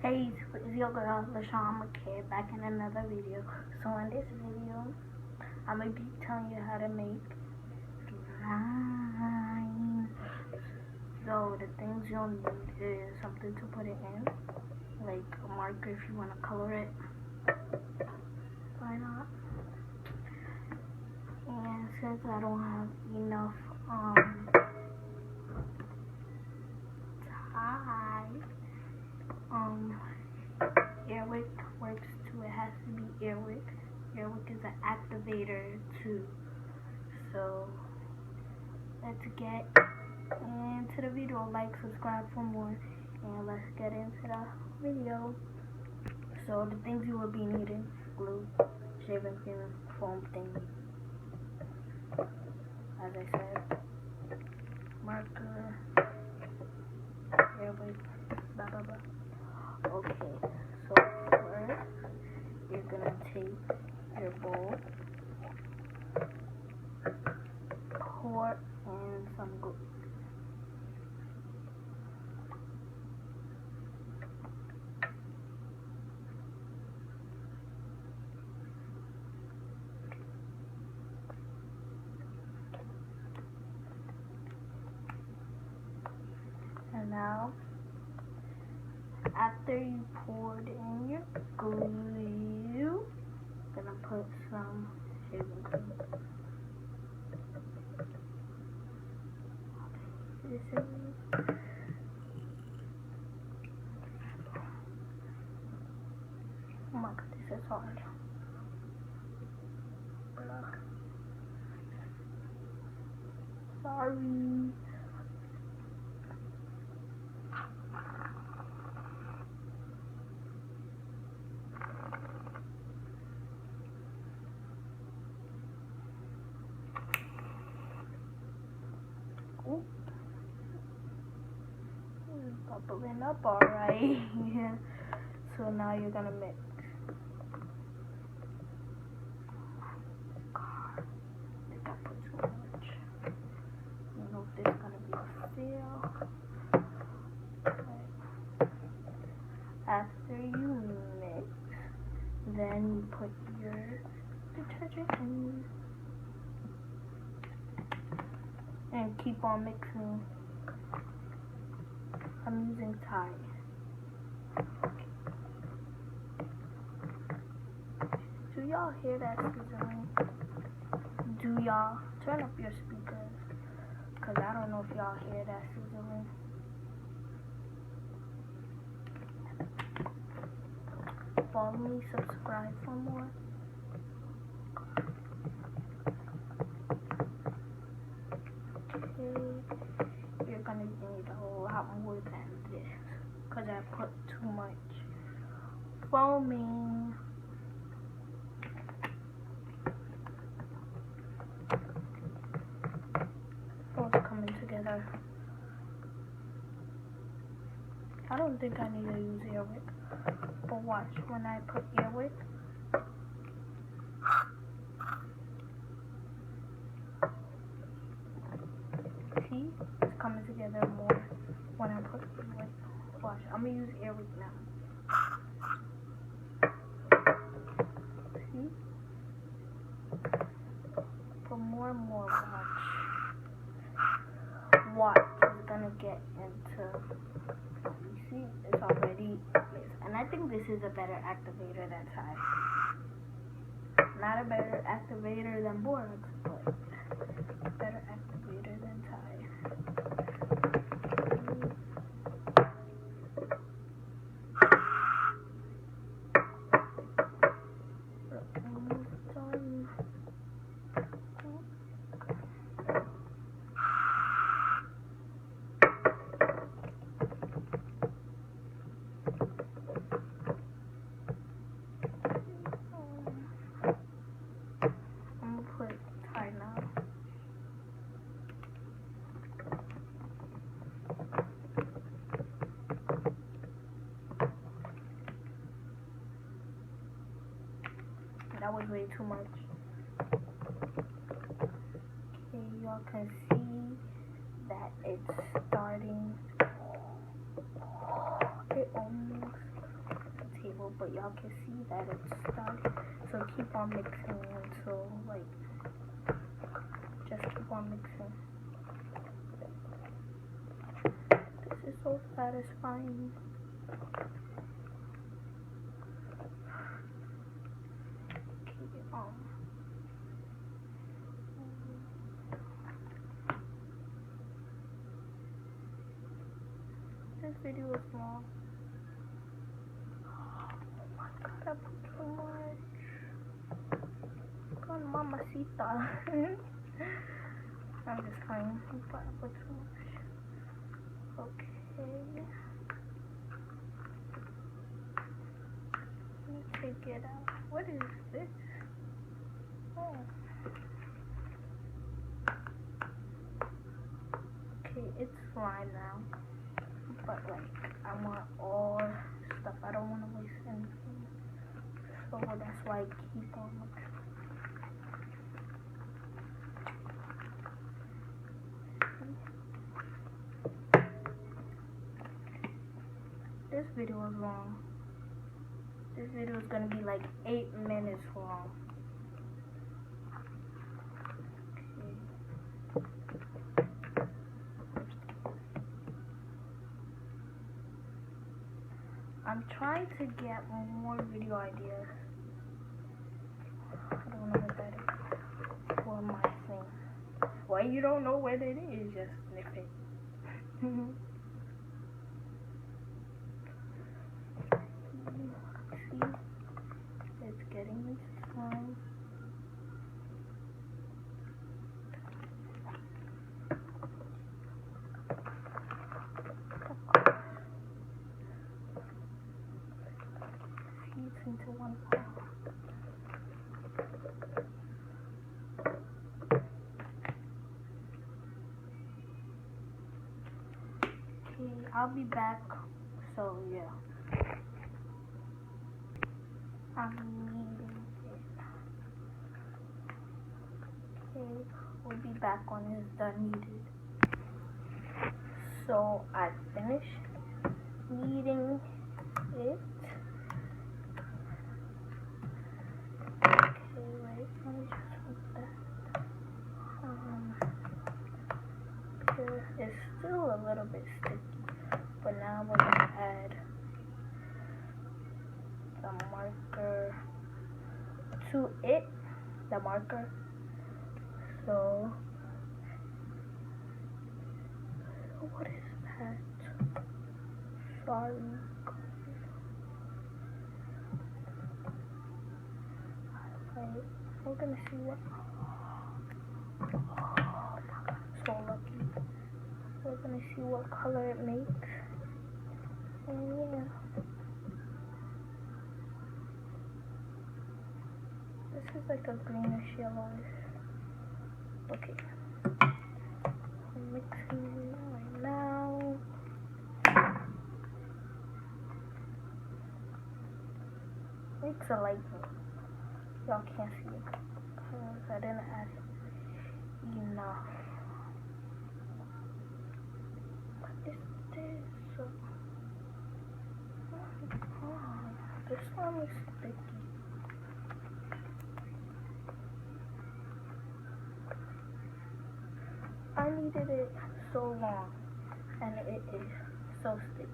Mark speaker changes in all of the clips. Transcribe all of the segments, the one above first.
Speaker 1: Hey, it's your girl LaShawn McKay back in another video. So in this video, I'm gonna be telling you how to make slime. So the things you'll need is something to put it in, like a marker if you want to color it. Why not? And since I don't have enough Airwick works too. It has to be Airwick. Airwick is an activator too. So let's get into the video. Like, subscribe for more, and let's get into the video. So the things you will be needing: glue, shaving cream, foam thingy, as I said, marker, Airwick, blah blah blah. Okay, so first you're gonna take your bowl, pour in some glue. And now, after you poured in your glue, you're gonna put some shaving cream. This is oh my god, this is hard. Sorry. Ooh. Bubbling up alright. So now you're gonna mix. God, I think I put too much. I don't know if this is gonna be a fail. But after you mix, then you put your detergent in and keep on mixing. I'm using Tide. Do y'all hear that sizzling? Do y'all turn up your speakers? Cause I don't know if y'all hear that sizzling. Follow me, subscribe for more. Okay, you're gonna need a lot more than this, cause I put too much foaming. Both coming together. I don't think I need to use Airwick, but watch when I put Airwick. See, it's coming together more when I put Airwick. Watch, I'm gonna use Airwick now. See? Put more and more. Watch, it's gonna get into. You see, it's already mixed. And I think this is a better activator than Tide. Not a better activator than Borax, but a better activator than Tide. That was way too much. Okay, y'all can see that it's starting. It almost video, but y'all can see that it's started. So keep on mixing until, like, just keep on mixing. This is so satisfying. This video is long. Oh my god, I put so much. God, mamacita. I'm just trying, but I put so much. Okay. Let me take it out. What is this? Oh. Okay, it's slime now. But like, I want all stuff. I don't want to waste anything. So that's why I keep on mixing. This video is long. This video is gonna be like 8 minutes long. I'm trying to get more video ideas. I don't know what that is. For my thing. Well, you don't know what it is, just sniff it. See? It's getting slime. Into one pot. Okay, I'll be back. So yeah, I'm needing it. Okay, we'll be back when it's done needed. So I finished kneading it. It's still a little bit sticky, but now we're gonna add the marker to it, the marker. So what is that? Sorry. Wait, we're gonna see what. Oh my god, so lucky. We're gonna see what color it makes. And yeah. This is like a greenish yellowish. Okay. I'm mixing it right now. Makes a light blue. Y'all can't see it because I didn't add enough. What is this? Oh my god, this one is sticky. I needed it so long, and it is so sticky.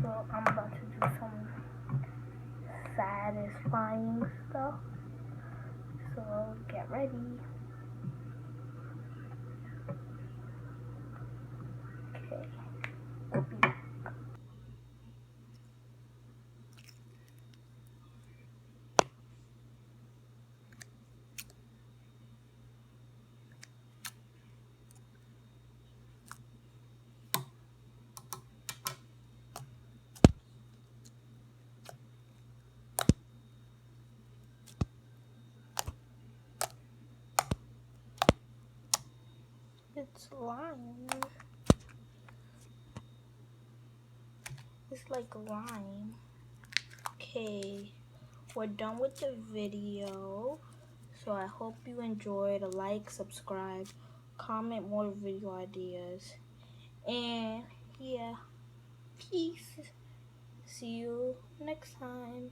Speaker 1: So I'm about to do some satisfying stuff. So get ready. Okay, we'll be back. It's lime. It's like lime. Okay, we're done with the video. So I hope you enjoyed. Like, subscribe, comment more video ideas. And yeah, peace. See you next time.